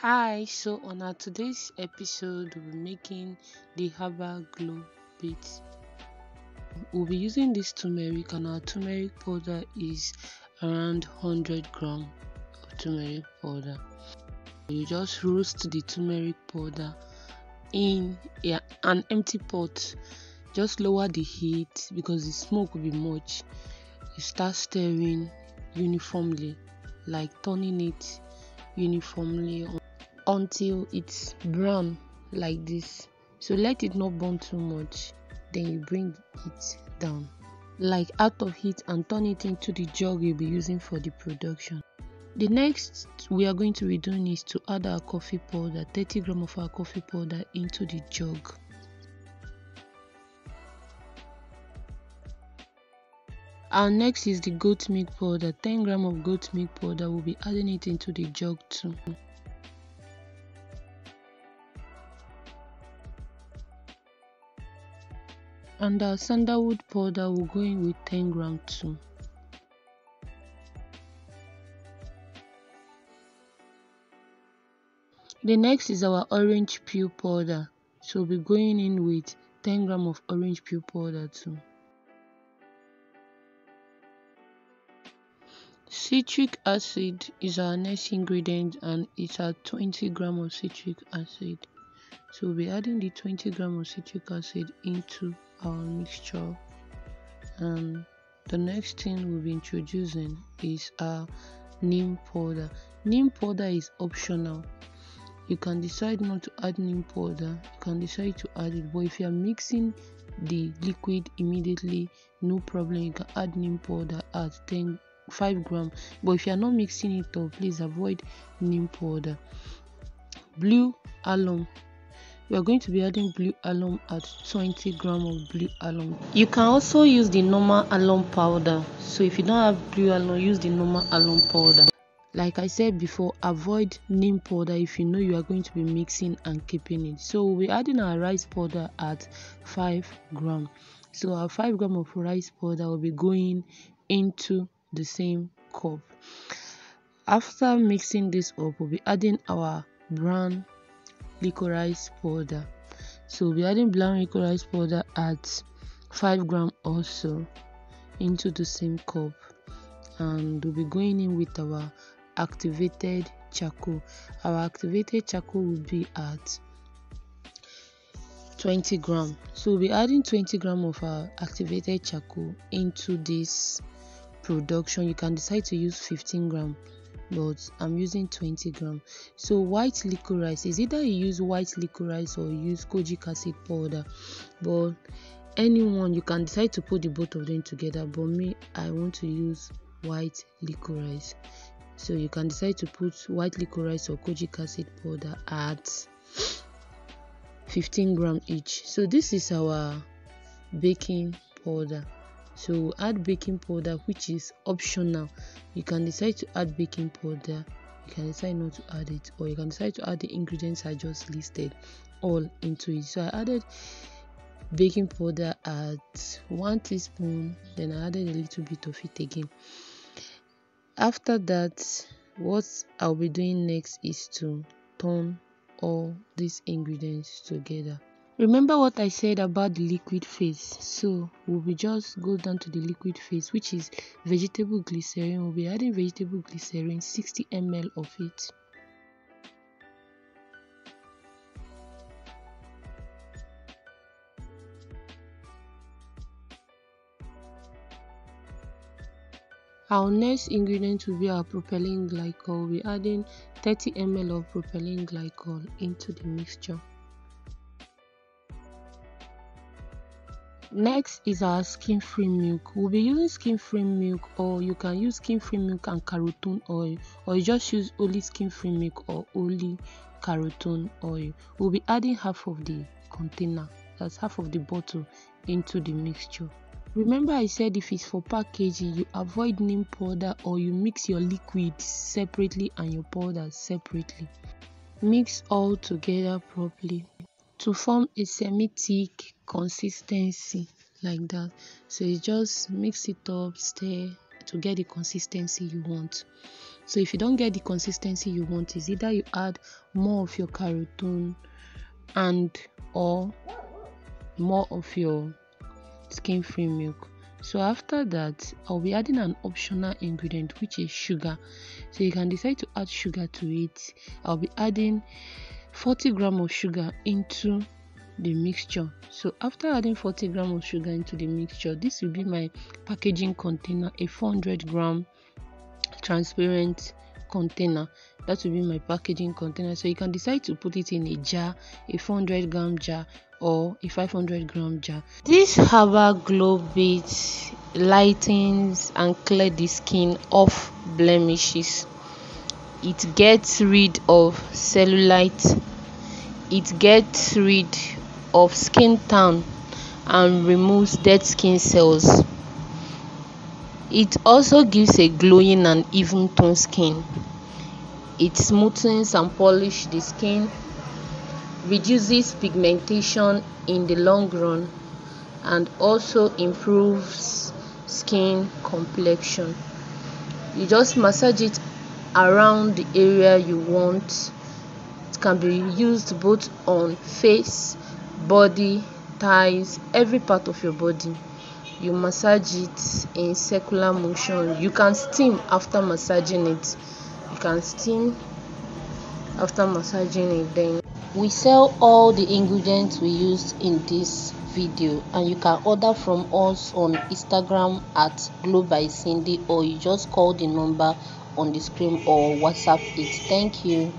Hi, so on our today's episode, we'll be making the Herbal Glow Bits. We'll be using this turmeric, and our turmeric powder is around 100 grams of turmeric powder. You just roast the turmeric powder in an empty pot. Just lower the heat because the smoke will be much. You start stirring uniformly, like turning it uniformly until it's brown like this. So let it not burn too much, then you bring it down like out of heat and turn it into the jug you'll be using for the production. The next we are going to be doing is to add our coffee powder, 30 grams of our coffee powder into the jug. Our next is the goat milk powder, 10 grams of goat milk powder. We'll be adding it into the jug too. And our sandalwood powder will go in with 10 grams too. The next is our orange peel powder. So we'll be going in with 10 grams of orange peel powder too. Citric acid is our next ingredient, and it's at 20 grams of citric acid. So we'll be adding the 20 grams of citric acid into our mixture. And the next thing we'll be introducing is our neem powder. Neem powder is optional. You can decide not to add neem powder, you can decide to add it, but if you are mixing the liquid immediately, no problem, you can add neem powder at 5 grams. But if you are not mixing it up, please avoid neem powder. Blue alum. We are going to be adding blue alum at 20 grams of blue alum. You can also use the normal alum powder. So if you don't have blue alum, use the normal alum powder. Like I said before, avoid neem powder if you know you are going to be mixing and keeping it. So we'll be adding our rice powder at 5 grams. So our 5 grams of rice powder will be going into the same cup. After mixing this up, we'll be adding our brown licorice powder. So we'll be adding brown licorice powder at 5 grams also into the same cup, and we'll be going in with our activated charcoal. Our activated charcoal will be at 20 grams. So we'll be adding 20 grams of our activated charcoal into this production. You can decide to use 15 grams, but I'm using 20 grams. So white licorice is either you use white licorice or you use kojic acid powder, but anyone you can decide to put the both of them together, but me, I want to use white licorice. So you can decide to put white licorice or kojic acid powder at 15 grams each. So this is our baking powder. So we'll add baking powder, which is optional. You can decide to add baking powder, you can decide not to add it, or you can decide to add the ingredients I just listed all into it. So I added baking powder at 1 teaspoon, then I added a little bit of it again. After that, what I'll be doing next is to turn all these ingredients together. Remember what I said about the liquid phase, so we'll be just go down to the liquid phase, which is vegetable glycerin. We'll be adding vegetable glycerin, 60 ml of it. Our next ingredient will be our propylene glycol. We'll be adding 30 ml of propylene glycol into the mixture. Next is our skin-free milk. We'll be using skin-free milk, or you can use skin-free milk and carotene oil, or you just use only skin-free milk or only carotene oil. We'll be adding half of the container, that's half of the bottle, into the mixture. Remember I said if it's for packaging, you avoid neem powder, or you mix your liquids separately and your powder separately. Mix all together properly to form a semi-thick consistency like that. So you just mix it up, stir to get the consistency you want. So if you don't get the consistency you want, is either you add more of your carotene and or more of your skin free milk. So after that, I'll be adding an optional ingredient, which is sugar. So you can decide to add sugar to it. I'll be adding 40 grams of sugar into the mixture. So after adding 40 grams of sugar into the mixture, this will be my packaging container, a 400-gram transparent container. That will be my packaging container. So you can decide to put it in a jar, a 400-gram jar or a 500-gram jar. This Herbal Glow Bit lightens and clear the skin of blemishes. It gets rid of cellulite, it gets rid of skin tan and removes dead skin cells. It also gives a glowing and even tone skin. It smoothens and polishes the skin, reduces pigmentation in the long run, and also improves skin complexion. You just massage it around the area you want. It can be used both on face, body, thighs, every part of your body. You massage it in circular motion. You can steam after massaging it. Then we sell all the ingredients we used in this video, and you can order from us on Instagram at Glow by Cindy, or you just call the number on the screen or WhatsApp it. Thank you.